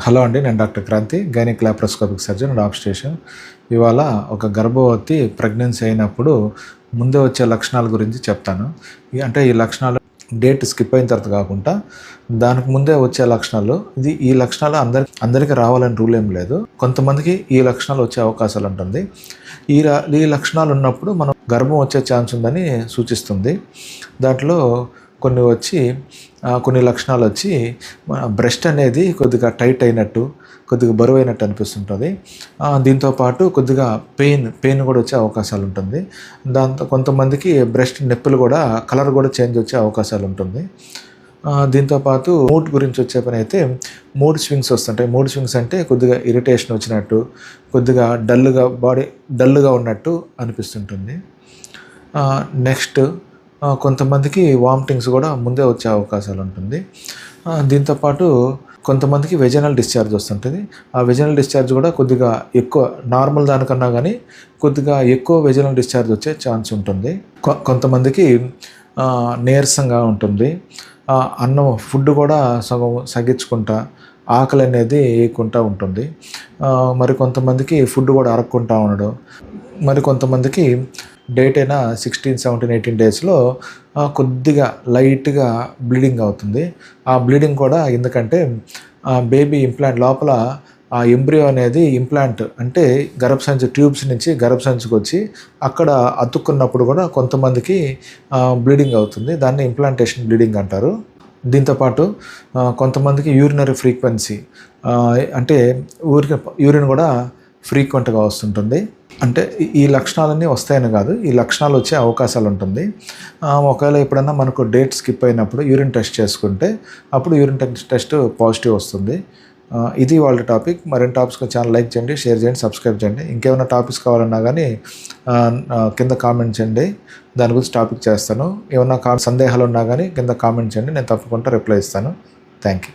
Hello అండి, నేను doctor Kranthi, gynaec laparoscopic surgeon and obstetrician. ఇవాళ ఒక గర్భవతి ప్రెగ్నెన్సీ అయినప్పుడు ముందే వచ్చే లక్షణాల గురించి చెప్తాను. అంటే ఈ లక్షణాలు డేట్ స్కిప్ అయిన తర్వాత కాకుండా దానికి ముందే వచ్చే లక్షణాలు. ఈ లక్షణాలు అందరికీ రావాలని రూల్ ఏం లేదు. కొంతమందికి ఈ లక్షణాలు వచ్చే అవకాశాలు ఉంటుంది. ఈ లక్షణాలు ఉన్నప్పుడు మనం గర్భం వచ్చే ఛాన్స్ ఉందని సూచిస్తుంది. దాంట్లో కొన్ని లక్షణాలు వచ్చి బ్రెస్ట్ అనేది కొద్దిగా టైట్ అయినట్టు, కొద్దిగా బరువు అయినట్టు అనిపిస్తుంటుంది. దీంతోపాటు కొద్దిగా పెయిన్ కూడా వచ్చే అవకాశాలు ఉంటుంది. దాంతో కొంతమందికి బ్రెస్ట్ నొప్పులు కూడా కలర్ కూడా చేంజ్ వచ్చే అవకాశాలు ఉంటుంది. దీంతోపాటు మూడ్ గురించి వచ్చే పని అయితే మూడ్ స్వింగ్స్ వస్తుంటాయి. మూడ్ స్వింగ్స్ అంటే కొద్దిగా ఇరిటేషన్ వచ్చినట్టు, కొద్దిగా బాడీ డల్గా ఉన్నట్టు అనిపిస్తుంటుంది. నెక్స్ట్ కొంతమందికి వామిటింగ్స్ కూడా ముందే వచ్చే అవకాశాలు ఉంటుంది. దీంతోపాటు కొంతమందికి వెజైనల్ డిశ్చార్జ్ వస్తుంటుంది. ఆ వెజైనల్ డిశ్చార్జ్ కూడా కొద్దిగా ఎక్కువ, నార్మల్ దానికన్నా కానీ కొద్దిగా ఎక్కువ వెజైనల్ డిశ్చార్జ్ వచ్చే ఛాన్స్ ఉంటుంది. కొంతమందికి నీరసంగా ఉంటుంది. ఫుడ్ కూడా సగించుకుంటా, ఆకలి అనేది వేయకుండా ఉంటుంది. మరి కొంతమందికి ఫుడ్ కూడా అరక్కుంటా ఉండడం. మరి కొంతమందికి డేట్ అయినా 16, 17, 18 డేస్లో కొద్దిగా లైట్గా బ్లీడింగ్ అవుతుంది. ఆ బ్లీడింగ్ కూడా ఎందుకంటే బేబీ ఇంప్లాంట్ లోపల ఆ ఎంబ్రియో అనేది ఇంప్లాంట్ అంటే గర్భసంచి ట్యూబ్స్ నుంచి గర్భసంచికి వచ్చి అక్కడ అతుక్కున్నప్పుడు కూడా కొంతమందికి బ్లీడింగ్ అవుతుంది. దాన్ని ఇంప్లాంటేషన్ బ్లీడింగ్ అంటారు. దీంతోపాటు కొంతమందికి యూరినరీ ఫ్రీక్వెన్సీ అంటే యూరిన్ కూడా ఫ్రీక్వెంట్గా వస్తుంటుంది. అంటే ఈ లక్షణాలన్నీ వస్తాయని కాదు, ఈ లక్షణాలు వచ్చే అవకాశాలు ఉంటుంది. ఒకవేళ ఎప్పుడన్నా మనకు డేట్ స్కిప్ అయినప్పుడు యూరిన్ టెస్ట్ చేసుకుంటే అప్పుడు యూరిన్ టెస్ట్ పాజిటివ్ వస్తుంది. ఇది వాళ్ళ టాపిక్. మరిన్ని టాపిక్స్ ఛానల్ లైక్ చేయండి, షేర్ చేయండి, సబ్స్క్రైబ్ చేయండి. ఇంకేమైనా టాపిక్స్ కావాలన్నా కానీ కింద కామెంట్ చేయండి, దాని గురించి టాపిక్ చేస్తాను. ఏమన్నా సందేహాలు ఉన్నా కానీ కింద కామెంట్ చేయండి, నేను తప్పకుండా రిప్లై ఇస్తాను. Thank you.